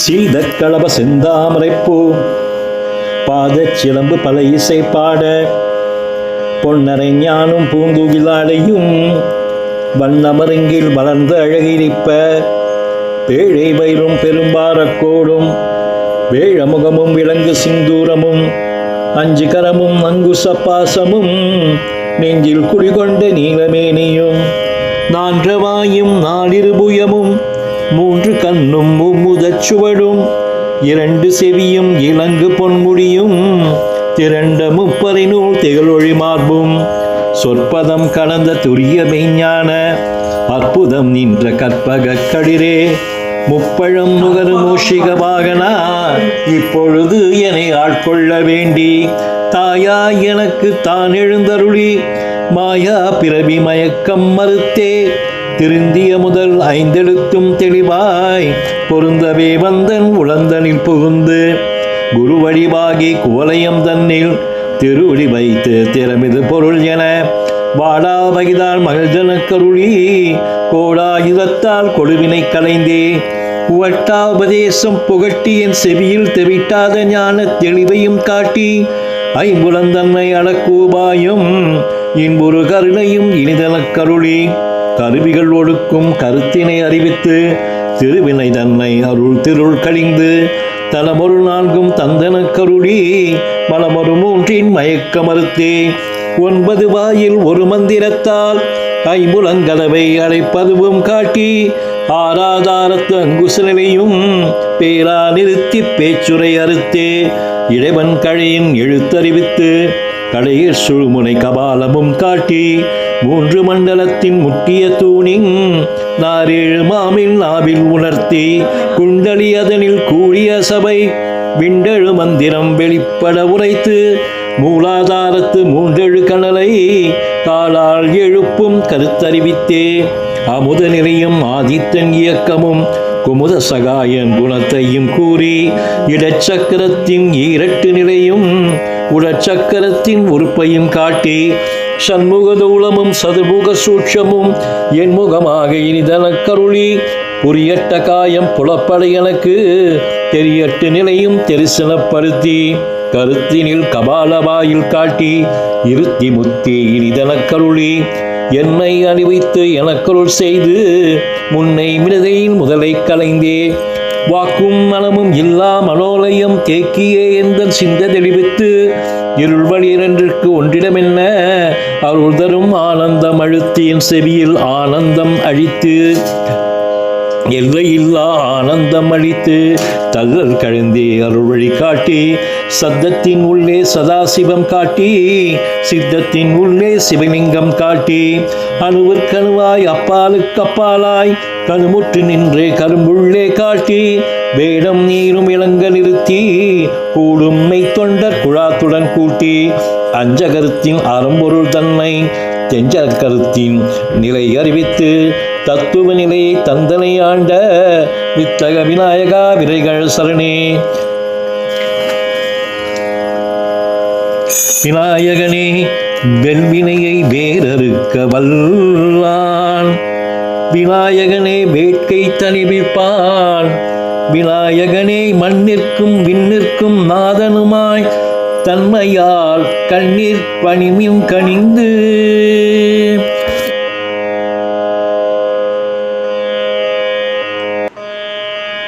சீதக்களப செந்தாமரைப்பூ பாதச் சிலம்பு பல இசை பாட பொன்னரை ஞானும் பூந்துகிலாடையும் வண்ணமருங்கில் வளர்ந்து அழகிரிப்ப பேழை வயிறும் பெரும்பாரக்கோடும் வேழமுகமும் விலங்கு சிந்தூரமும் அஞ்சு கரமும் அங்குச பாசமும் நெஞ்சில் குடிகொண்ட நீலமேனியும் நான்றவாயும் நாலிருபுயமும் மூன்று கண்ணும் மும்முதச் சுவடும் இரண்டு செவியும் இலங்கு பொன்முடியும் திரண்ட முப்பறை நூல் திகழொழி மார்பும் சொற்பதம் கலந்த துரிய மெய்ஞான அற்புதம் நின்ற கற்பக களிரே முப்பழம் நுகரு மூஷிக வாகனா இப்பொழுது என்னை ஆட்கொள்ள வேண்டி தாயா எனக்கு தான் எழுந்தருளி மாயா பிறவி மயக்கம் மறுத்தே திருந்திய முதல் ஐந்தெழுத்தும் தெளிவாய் பொருந்தவே வந்தன் உளந்தனில் புகுந்து குருவடிவாகி குவலயம் தன்னில் திருவடி வைத்து திறமிது பொருள் என வாடா வகிதால் மகிழ்ஜன கருளி கோடாயுதத்தால் கொடுவினை கலைந்தே உவட்டா உபதேசம் புகட்டி என் செவியில் தெவிட்டாத ஞான தெளிவையும் காட்டி ஐம்புலந்தன்னை அடக்கூபாயும் இன்புறு கருணையும் இனிதனக் கருளி கருவிகள் ஒடுக்கும் கருத்தினை அறிவித்து திருவினை தன்னை அருள் திருள் கழிந்து தலமொரு நான்கும் தந்தன கருளி மலமொரு மூன்றின் மயக்க மறுத்தே 9 வாயில் ஒரு மந்திரத்தால் ஐம்புலங்கலவை அழைப்பதுவும் காட்டி ஆராதாரத்து அங்குசலையும் பேரா நிறுத்தி பேச்சுரை அறுத்தே இடைவன் கழையின் எழுத்தறிவித்து கடையிற் சுழுமுனை கபாலமும் காட்டி 3 மண்டலத்தின் முக்கிய தூணின் 7 மாமில் நாவில் உணர்த்தி குண்டலி அதனில் கூடிய சபை விண்டெழு மந்திரம் வெளிப்பட உரைத்து மூலாதாரத்து 3 கணலை காலால் எழுப்பும் கருத்தறிவித்தே அமுத நிலையும் ஆதித்தன் இயக்கமும் குமுத சகாயன் குணத்தையும் கூறி இடச்சக்கரத்தின் 2 நிலையும் உடச்சக்கரத்தின் உறுப்பையும் காட்டி சண்முகதூலமும் சதுர்முக சூட்சமும் என் முகமாக இனிதனக் கருளி புரியட்ட காயம் புலப்பட எனக்கு தெரியட்டு நிலையும் தெரிசனப்படுத்தி கருத்தினில் கபாலவாயில் காட்டி இருத்தி முத்தி இனிதனக் கருளி என்னை அணிவித்து எனக்கருள் செய்து முன்னை மிருதையின் முதலை கலைந்தே வாக்கும் மனமும் இல்லா மனோலயம் தேக்கியே எந்த சிந்த தெளிவித்து இருள்வழி 2ற்கு ஒன்றிடமென்ன அருள் தரும் ஆனந்தம் அழுத்தி என் செவியில் ஆனந்தம் அழித்து எல்லையில்லா ஆனந்தம் அளித்து தள்ளல் கழிந்தே அருள் வழி காட்டி சத்தத்தின் உள்ளே சதாசிவம் காட்டி சித்தத்தின் உள்ளே சிவலிங்கம் காட்டி அணுவிற்கணுவாய் அப்பாலுக்கு அப்பாலாய் கணுமுற்று நின்றே கரும்புள்ளே காட்டி வேடம் நீரும் இளங்க நிறுத்தி கூடும் மெய் தொண்டர் குழாத்துடன் கூட்டி அஞ்சகருத்தின் அறம்பொருள் தன்னை தெஞ்சல் கருத்தின் நிலை அறிவித்து தத்துவ நிலையை தந்தனை ஆண்ட வித்தக விநாயகா விரைகள் சரணே. விநாயகனே வெல்வினையை வேறறுக்க வல்லான், விநாயகனே வேட்கை தணிவிப்பான், விநாயகனே மண்ணிற்கும் விண்ணிற்கும் நாதனுமாய் தன்மையால் கண்ணீர் பணிமின் கனிந்து